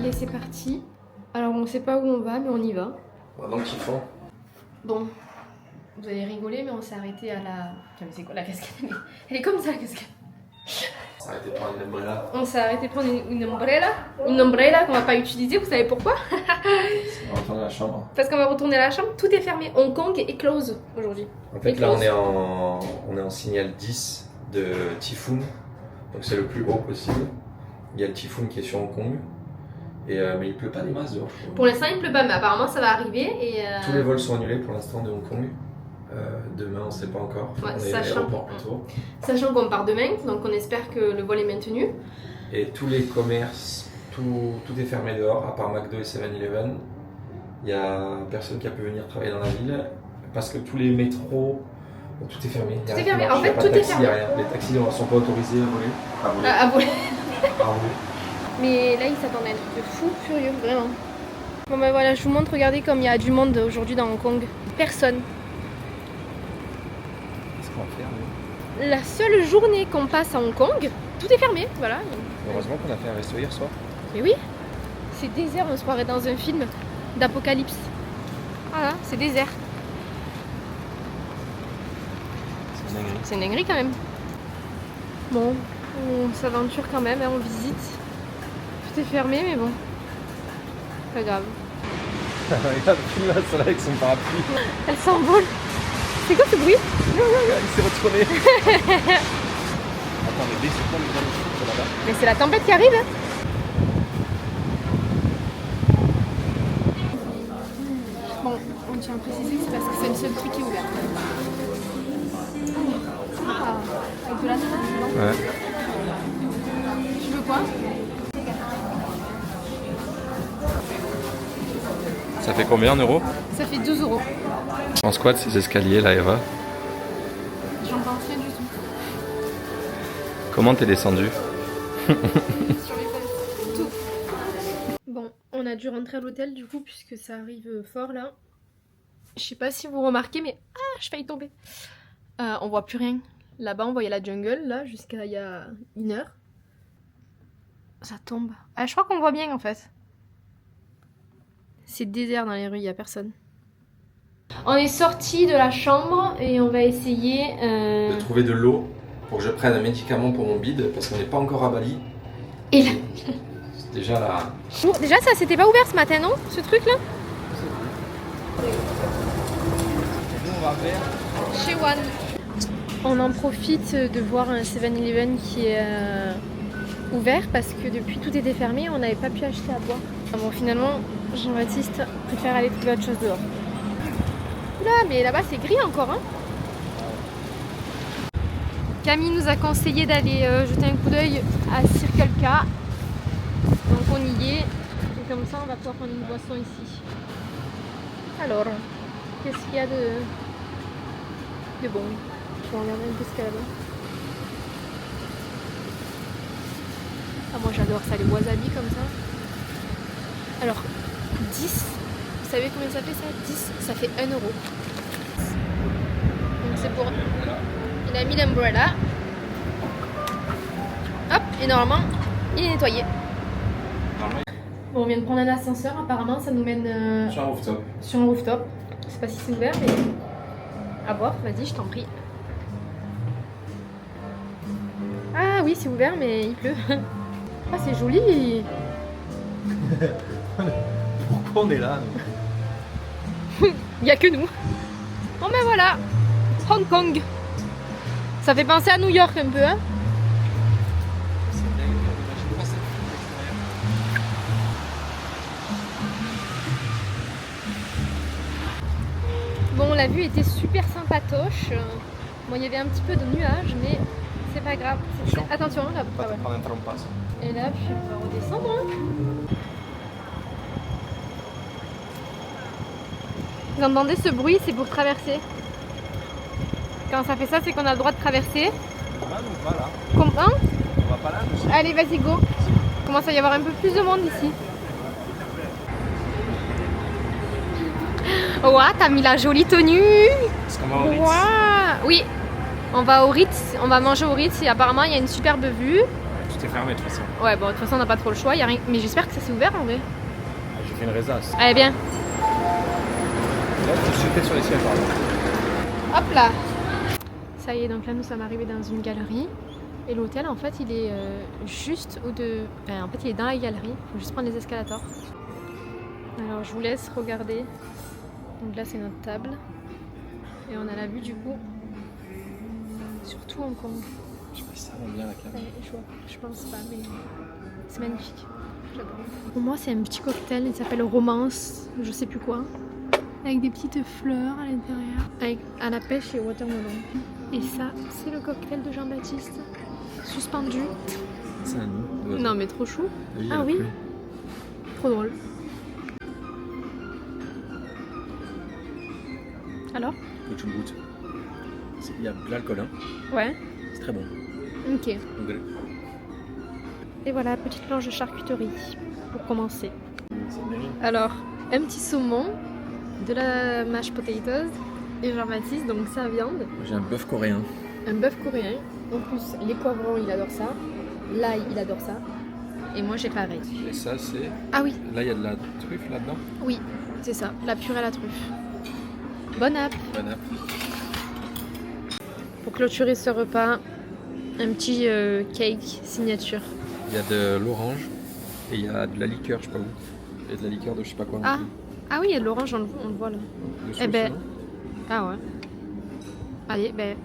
Allez, c'est parti. Alors, on sait pas où on va, mais on y va. On va dans le Typhon. Bon, vous allez rigoler, mais on s'est arrêté à la... Tiens, mais c'est quoi la cascade? Elle est comme ça, la cascade. On s'est arrêté de prendre une umbrella. On s'est arrêté de prendre une umbrella. Une umbrella qu'on va pas utiliser, vous savez pourquoi? On va retourner à la chambre. Parce qu'on va retourner à la chambre, tout est fermé. Hong Kong est close aujourd'hui. En fait, là, on est en signal 10 de Typhoon. Donc, c'est le plus haut possible. Il y a le Typhoon qui est sur Hong Kong. Et, mais il pleut pas des masses dehors. Pour l'instant, il pleut pas, mais apparemment, ça va arriver. Et Tous les vols sont annulés pour l'instant de Hong Kong. Demain, on sait pas encore. Ouais, on est à l'aéroport plutôt. Sachant qu'on part demain, donc on espère que le vol est maintenu. Et tous les commerces, tout est fermé dehors, à part McDo et 7-Eleven. Il n'y a personne qui a pu venir travailler dans la ville parce que tous les métros, tout est fermé. Tout est fermé, en fait, tout est fermé. Les taxis ne sont pas autorisés à voler. À voler. À rouler. Mais là, ils s'attendent à un truc de fou furieux, vraiment. Bon, ben voilà, je vous montre, regardez comme il y a du monde aujourd'hui dans Hong Kong. Personne. Qu'est-ce qu'on va faire, nous ? La seule journée qu'on passe à Hong Kong, tout est fermé, voilà. Heureusement qu'on a fait un resto hier soir. Mais oui, c'est désert, on se croirait dans un film d'apocalypse. Voilà, c'est désert. C'est une dinguerie. C'est une dinguerie quand même. Bon, on s'aventure quand même, hein, on visite. Tout est fermé, mais bon, pas grave. Regarde, il là, celle-là avec son parapluie. Elle s'envole. C'est quoi ce bruit? Il s'est retourné. Attends, mais c'est quoi le grand foot là-bas? Mais c'est la tempête qui arrive, hein. Bon, on tient à préciser que c'est parce que c'est le seul truc qui est ouvert. Ah, avec de la tomate dedans. Ouais. Tu veux quoi? Ça fait combien en euros? Ça fait 2 €. En squat, ces escaliers là, Eva. J'en pense rien du tout. Comment t'es descendu? Sur les fesses. Tout. Bon, on a dû rentrer à l'hôtel du coup, puisque ça arrive fort là. Je sais pas si vous remarquez, mais ah, je failli tomber. On voit plus rien. Là-bas, on voyait la jungle, là, jusqu'à il y a 1 heure. Ça tombe. Ah, je crois qu'on voit bien en fait. C'est désert dans les rues, il n'y a personne. On est sorti de la chambre et on va essayer De trouver de l'eau pour que je prenne un médicament pour mon bide parce qu'on n'est pas encore à Bali. Et là... C'est déjà là. Bon, déjà, ça s'était pas ouvert ce matin, non? Ce truc-là? On va faire. Chez One. On en profite de voir un 7-Eleven qui est ouvert parce que depuis tout était fermé, on n'avait pas pu acheter à boire. Bon, finalement, Jean-Baptiste préfère aller trouver autre chose dehors. Là, mais là-bas c'est gris encore, hein. Camille nous a conseillé d'aller jeter un coup d'œil à Circle K. Donc on y est. Et comme ça, on va pouvoir prendre une boisson ici. Alors, qu'est-ce qu'il y a de bon? Je vais regarder un peu ce qu'il y a là-bas. Ah, moi j'adore ça, les wasabi comme ça. Alors, 10, vous savez combien ça fait ça? 10, ça fait 1 €. Donc c'est pour... Il a mis l'umbrella. Hop, et normalement, il est nettoyé. Bon, on vient de prendre un ascenseur, apparemment ça nous mène Sur un rooftop. sur un rooftop. Je sais pas si c'est ouvert, mais à voir, vas-y, je t'en prie. Ah oui, c'est ouvert, mais il pleut. Ah, c'est joli. Pourquoi on est là? Il n'y a que nous. Bon ben voilà, Hong Kong. Ça fait penser à New York un peu, hein. Bon, la vue était super sympatoche. Bon, il y avait un petit peu de nuages, mais c'est pas grave. Attention, là. Pas te prendre un trompas. Et là, puis on va redescendre. Hein. Vous entendez ce bruit? C'est pour traverser. Quand ça fait ça, c'est qu'on a le droit de traverser. On va ou pas là? Comprends? On va pas là, nous aussi. Allez, vas-y, go. Il commence à y avoir un peu plus de monde ici. Ouah, t'as mis la jolie tenue. Est-ce qu'on va au Ritz? Ouah. Oui, on va au Ritz, on va manger au Ritz et apparemment il y a une superbe vue. Tout Tout est fermé de toute façon. Ouais, bon, de toute façon, on n'a pas trop le choix. Y a rien... Mais j'espère que ça s'est ouvert en vrai. J'ai fait une résasse. Allez, bien. Là, j'étais sur les sièges, pardon. Hop là. Ça y est, donc là, nous sommes arrivés dans une galerie. Et l'hôtel, en fait, il est juste en fait, il est dans la galerie. Il faut juste prendre les escalators. Alors, je vous laisse regarder. Donc là, c'est notre table. Et on a la vue, du coup, sur tout Hong Kong. Je sais pas si ça rend bien la caméra. Je pense pas, mais c'est magnifique. J'adore. Pour moi, c'est un petit cocktail. Il s'appelle Romance, je sais plus quoi. Avec des petites fleurs à l'intérieur. Avec à la pêche et au watermelon. Et ça, c'est le cocktail de Jean-Baptiste. Suspendu. C'est un nous. Non, mais trop chou. Oui, Ah oui. Trop drôle. Alors? Faut que tu me goûtes. Il y a de l'alcool, hein. Ouais. C'est très bon. Ok. Donc, Et voilà, petite planche de charcuterie pour commencer. c'est bien. Alors, un petit saumon, de la mashed potatoes et Jean-Baptiste, donc sa viande. J'ai un bœuf coréen. Un bœuf coréen. En plus, les poivrons, il adore ça. L'ail, il adore ça. Et moi, j'ai pareil. Et ça, c'est. Ah oui, Là, il y a de la truffe là-dedans. oui, c'est ça. La purée à la truffe. Bon app. Bon app. Pour clôturer ce repas, un petit cake signature. Il y a de l'orange et il y a de la liqueur, je sais pas où. Il y a de la liqueur de je sais pas quoi. Ah, ah oui, il y a de l'orange, on le voit là. Dessous, Eh ben, sinon. ah ouais. Allez, ben,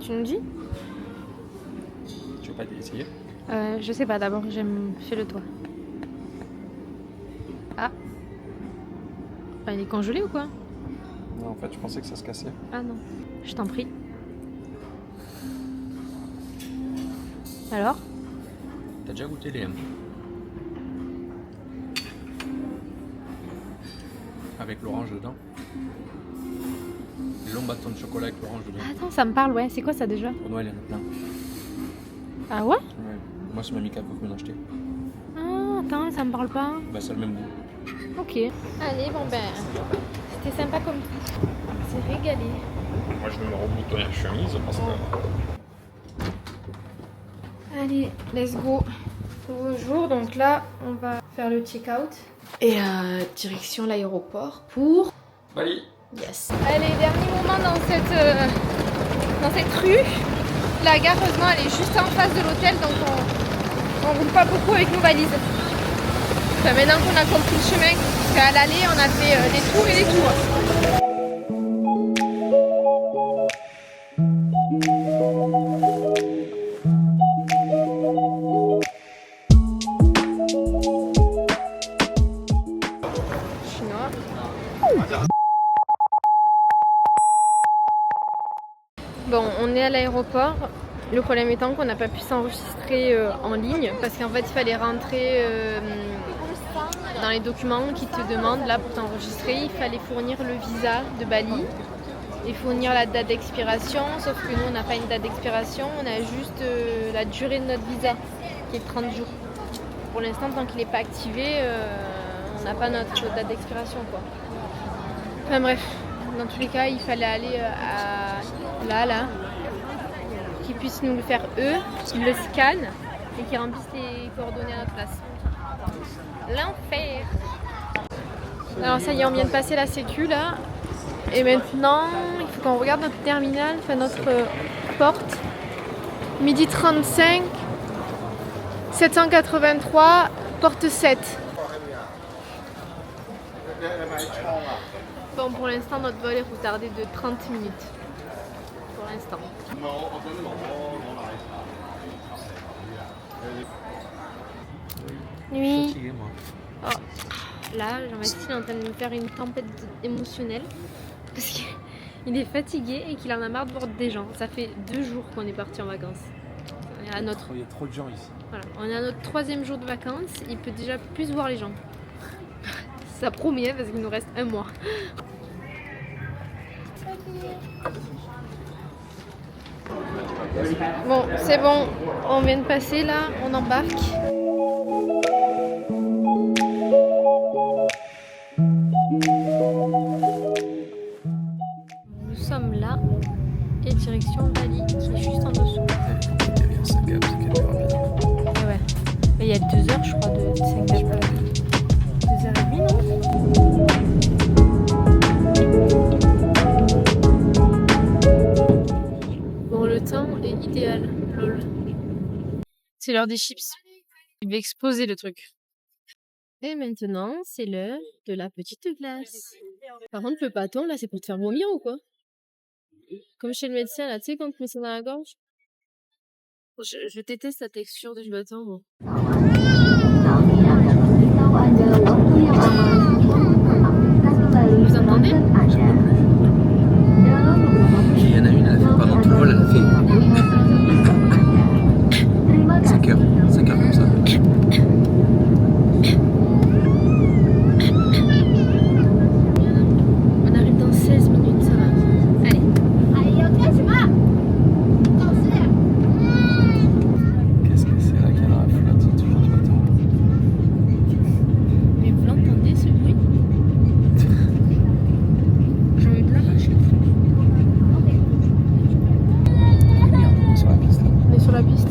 tu nous dis? Tu veux pas essayer? Je sais pas, d'abord, fais-le toi. Ah. Enfin, il est congelé ou quoi? Non, en fait, je pensais que ça se cassait. Ah non, je t'en prie. Alors? T'as déjà goûté les. Avec l'orange dedans? Les longs bâtons de chocolat avec l'orange dedans. Attends, ça me parle, ouais. C'est quoi ça déjà? Pour Noël, il y en a plein. Ah ouais? Ouais. Moi, c'est Mamie Cap qui m'en a acheté. Ah, attends, ça me parle pas. Bah, c'est le même goût. Ok. Allez, bon ben, c'était sympa comme tout. C'est régalé. Moi, je vais me reboutonner la chemise parce que. Allez, let's go. Nouveau jour, donc là, on va faire le check-out. Et direction l'aéroport pour... Bali. Yes. Allez, dernier moment dans cette rue. La gare, heureusement, elle est juste en face de l'hôtel, donc on roule pas beaucoup avec nos valises. Enfin, maintenant qu'on a compris le chemin, qu'à l'aller, on a fait des tours et des tours. Bon, on est à l'aéroport. Le problème étant qu'on n'a pas pu s'enregistrer en ligne parce qu'en fait il fallait rentrer dans les documents qui te demandent là pour t'enregistrer. Il fallait fournir le visa de Bali et fournir la date d'expiration. Sauf que nous on n'a pas une date d'expiration, on a juste la durée de notre visa qui est de 30 jours. Pour l'instant, tant qu'il n'est pas activé, on n'a pas notre date d'expiration quoi. Enfin bref. Dans tous les cas, il fallait aller là, pour qu'ils puissent nous le faire eux, qu'ils le scannent et qu'ils remplissent les coordonnées à notre place. L'enfer! Alors ça y est, on vient de passer la sécu là. Et maintenant, il faut qu'on regarde notre terminal, enfin notre porte. Midi 35, 783, porte 7. Bon, pour l'instant, notre vol est retardé de 30 minutes. Pour l'instant. Nuit. Fatigué, moi. Oh. Là, Jean-Baptiste est en train de nous faire une tempête émotionnelle. Parce qu'il est fatigué et qu'il en a marre de voir des gens. Ça fait 2 jours qu'on est parti en vacances. Il y a trop de gens ici. Voilà. On est à notre 3e jour de vacances. Il peut déjà plus voir les gens. Ça promet parce qu'il nous reste 1 mois. Bon, c'est bon, on vient de passer là, on embarque. Nous sommes là et direction Bali qui est juste en dessous. Il y a bien 5 gars, c'est qu'elle est rapide. Et ouais. idéal. Lol. C'est l'heure des chips. Il va exploser le truc. Et maintenant, c'est l'heure de la petite glace. Par contre, le bâton, là, c'est pour te faire vomir ou quoi? Comme chez le médecin, là, tu sais, quand tu mets ça dans la gorge. Je déteste la texture du bâton, moi. Vous entendez? Il y en a une, elle a fait pendant tout le vol, elle a fait 5 heures comme ça. On arrive dans 16 minutes, ça va. Allez. Qu'est-ce que c'est là qu'il y a la flotte, toujours des bateaux. Mais vous l'entendez ce bruit? J'ai envie de l'arracher. Regarde, on est sur la piste là. On est sur la piste.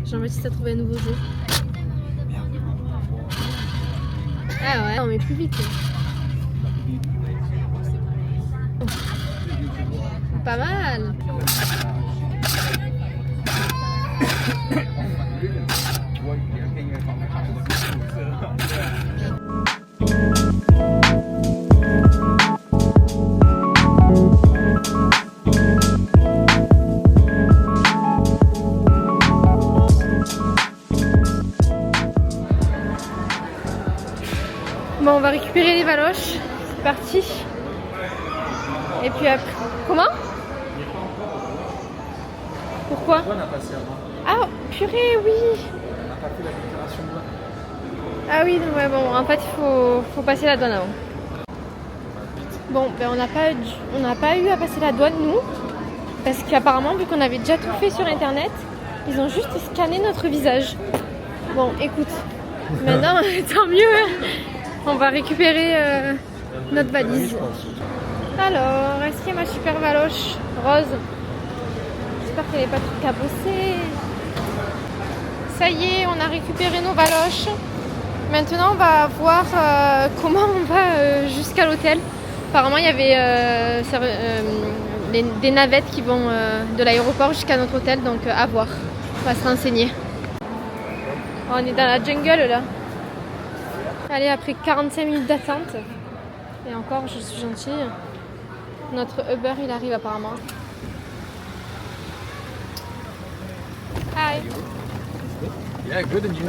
Jean-Baptiste a trouvé un nouveau jeu. Ah ouais, on met plus vite. Pas mal. Bon, on va récupérer les valoches. C'est parti. Et puis après. Comment? Pourquoi? On a passé avant. Ah, purée, oui. On n'a pas fait la déclaration de douane. Ah oui, donc, ouais, bon, en fait, il faut passer la douane avant. Bon, ben on n'a pas eu à passer la douane, nous. Parce qu'apparemment, vu qu'on avait déjà tout fait sur Internet, ils ont juste scanné notre visage. Bon, écoute. Maintenant, tant mieux. On va récupérer notre valise. Alors, est-ce qu'il y a ma super valoche rose? J'espère qu'elle n'est pas toute cabossée. Ça y est, on a récupéré nos valoches. Maintenant, on va voir comment on va jusqu'à l'hôtel. Apparemment, il y avait des navettes qui vont de l'aéroport jusqu'à notre hôtel, donc à voir. On va se renseigner. Oh, on est dans la jungle là. Allez, après 45 minutes d'attente, et encore, je suis gentille, notre Uber, il arrive apparemment. Hi. Yeah, good and you.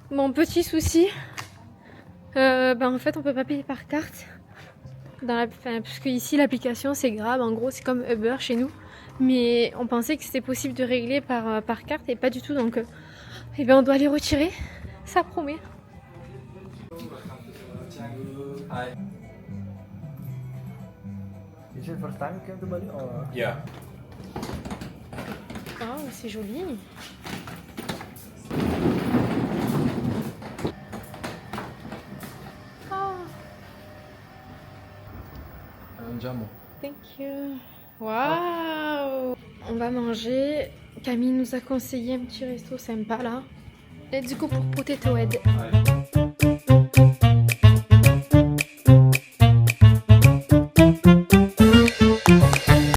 Mon petit souci, en fait on peut pas payer par carte. Parce que ici l'application c'est Grab, en gros c'est comme Uber chez nous. Mais on pensait que c'était possible de régler par carte et pas du tout, donc on doit les retirer, ça promet. Is it first time you came to Bali or? Yeah. Oh, c'est joli. Oh, Un diamant. thank you. Waouh! On va manger. Camille nous a conseillé un petit resto sympa là. Let's go pour Potato Head.